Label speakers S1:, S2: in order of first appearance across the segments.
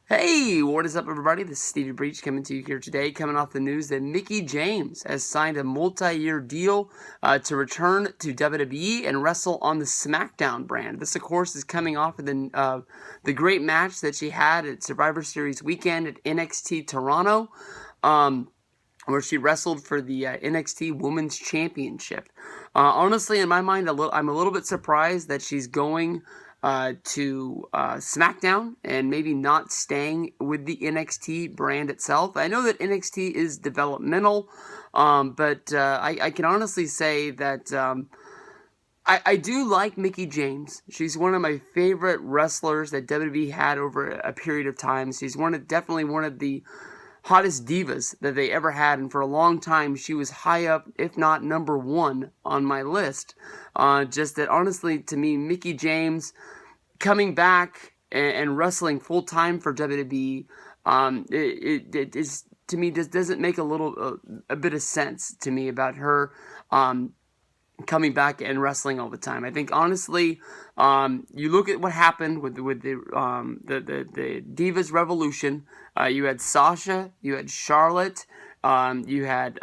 S1: Hey, what is up, everybody? This is Stevie Breach coming to you here today, coming off the news that Mickie James has signed a multi-year deal to return to WWE and wrestle on the SmackDown brand. This, of course, is coming off of the great match that she had at Survivor Series weekend at NXT Toronto, where she wrestled for the NXT Women's Championship. Honestly, in my mind, I'm a little bit surprised that she's going to SmackDown and maybe not staying with the NXT brand itself. I know that NXT is developmental, but I can honestly say that I do like Mickie James. She's one of my favorite wrestlers that WWE had over a period of time. She's definitely one of the hottest divas that they ever had, and for a long time she was high up, if not number one, on my list. Just that, honestly, to me, Mickie James coming back and wrestling full time for WWE, it is, to me, doesn't make a bit of sense to me about her coming back and wrestling all the time. I think, honestly, you look at what happened with the Divas Revolution. You had Sasha, you had Charlotte, you had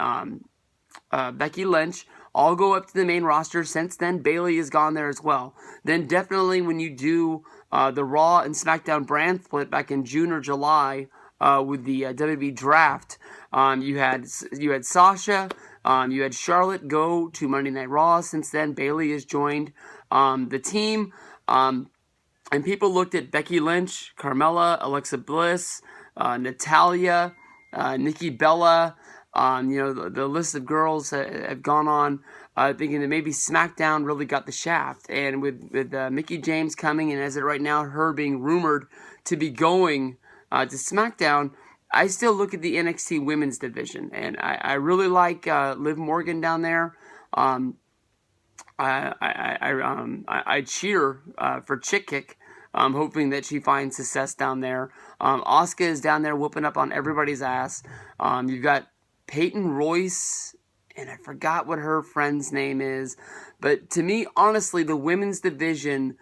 S1: Becky Lynch, all go up to the main roster. Since then, Bayley has gone there as well. Then definitely when you do the Raw and SmackDown brand split back in June or July with the WWE draft, you had Sasha, you had Charlotte go to Monday Night Raw. Since then, Bayley has joined the team. And people looked at Becky Lynch, Carmella, Alexa Bliss, Natalya, Nikki Bella. The list of girls have gone on, thinking that maybe SmackDown really got the shaft. And with Mickie James coming, and as of right now, her being rumored to be going to SmackDown, I still look at the NXT Women's Division, and I really like Liv Morgan down there. I cheer for Chick Kick. Hoping that she finds success down there. Asuka is down there whooping up on everybody's ass. You've got Peyton Royce, and I forgot what her friend's name is. But to me, honestly, the women's division,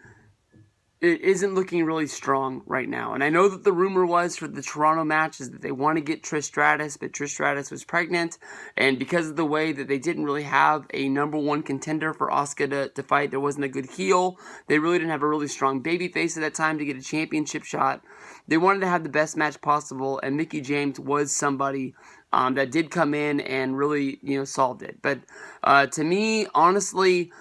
S1: it isn't looking really strong right now. And I know that the rumor was for the Toronto match is that they want to get Trish Stratus, but Trish Stratus was pregnant. And because of the way that they didn't really have a number one contender for Asuka to fight, there wasn't a good heel. They really didn't have a really strong babyface at that time to get a championship shot. They wanted to have the best match possible, and Mickie James was somebody that did come in and really, solved it. But to me, honestly,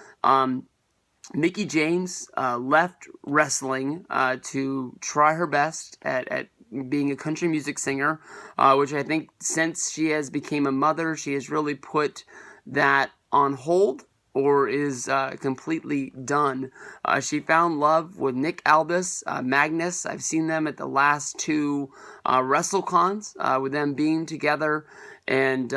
S1: Mickie James left wrestling to try her best at being a country music singer, which I think since she has become a mother, she has really put that on hold or is completely done. She found love with Nick Aldis, Magnus. I've seen them at the last two WrestleCons with them being together, and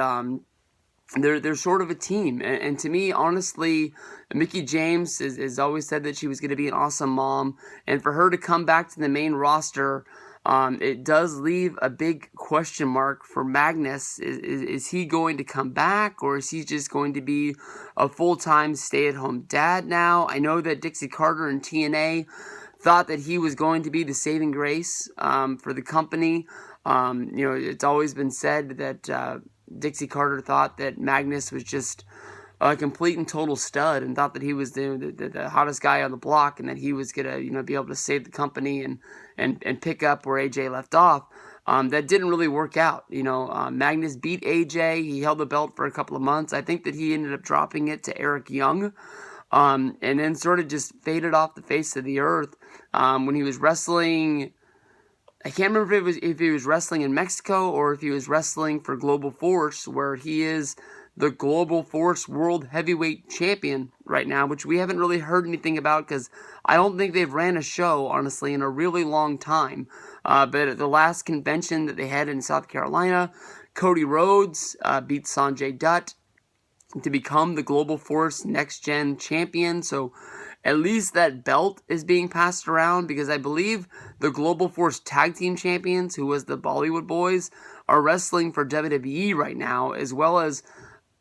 S1: they're sort of a team. And to me, honestly, Mickie James has always said that she was going to be an awesome mom, and for her to come back to the main roster, it does leave a big question mark for Magnus. Is he going to come back, or is he just going to be a full-time stay-at-home dad now? I know that Dixie Carter and TNA thought that he was going to be the saving grace for the company. It's always been said that Dixie Carter thought that Magnus was just a complete and total stud, and thought that he was the hottest guy on the block, and that he was gonna be able to save the company and pick up where AJ left off. That didn't really work out. Magnus beat AJ. He held the belt for a couple of months. I think that he ended up dropping it to Eric Young, and then sort of just faded off the face of the earth when he was wrestling. I can't remember if he was wrestling in Mexico or if he was wrestling for Global Force, where he is the Global Force World Heavyweight Champion right now, which we haven't really heard anything about because I don't think they've ran a show, honestly, in a really long time. But at the last convention that they had in South Carolina, Cody Rhodes beat Sanjay Dutt to become the Global Force Next Gen Champion. So at least that belt is being passed around, because I believe the Global Force Tag Team Champions, who was the Bollywood Boys, are wrestling for WWE right now, as well as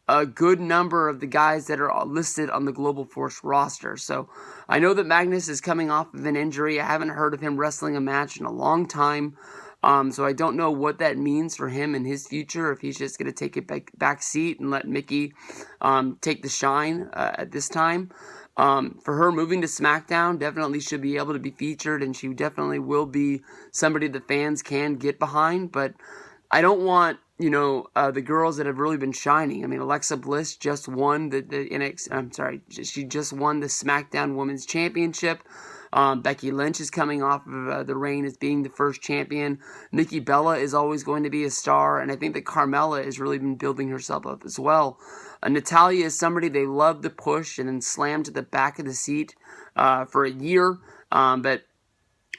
S1: a good number of the guys that are listed on the Global Force roster. So I know that Magnus is coming off of an injury. I haven't heard of him wrestling a match in a long time. So I don't know what that means for him and his future, if he's just going to take a back seat and let Mickie take the shine at this time. For her moving to SmackDown, definitely should be able to be featured, and she definitely will be somebody the fans can get behind. But I don't want, the girls that have really been shining. I mean, Alexa Bliss just won the she just won the SmackDown Women's Championship. Becky Lynch is coming off of the reign as being the first champion. Nikki Bella is always going to be a star, and I think that Carmella has really been building herself up as well. Natalya is somebody they love to push and then slam to the back of the seat for a year, but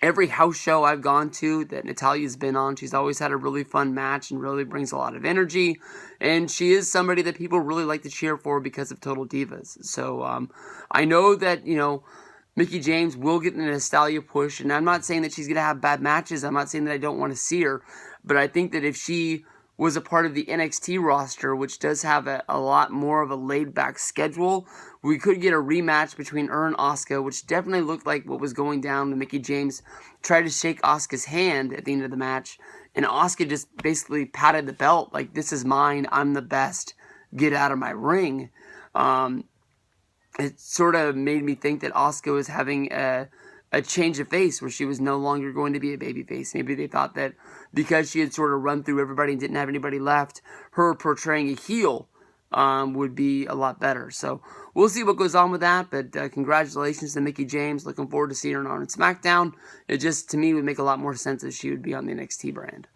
S1: every house show I've gone to that Natalya's been on, she's always had a really fun match and really brings a lot of energy. And she is somebody that people really like to cheer for because of Total Divas. So I know that, Mickie James will get the nostalgia push. And I'm not saying that she's going to have bad matches. I'm not saying that I don't want to see her. But I think that if she was a part of the NXT roster, which does have a lot more of a laid-back schedule, we could get a rematch between her and Asuka, which definitely looked like what was going down when Mickie James tried to shake Asuka's hand at the end of the match, and Asuka just basically patted the belt like, this is mine, I'm the best, get out of my ring. It sort of made me think that Asuka was having a change of face where she was no longer going to be a babyface. Maybe they thought that because she had sort of run through everybody and didn't have anybody left, her portraying a heel would be a lot better. So we'll see what goes on with that, but congratulations to Mickie James. Looking forward to seeing her on SmackDown. It just, to me, would make a lot more sense if she would be on the NXT brand.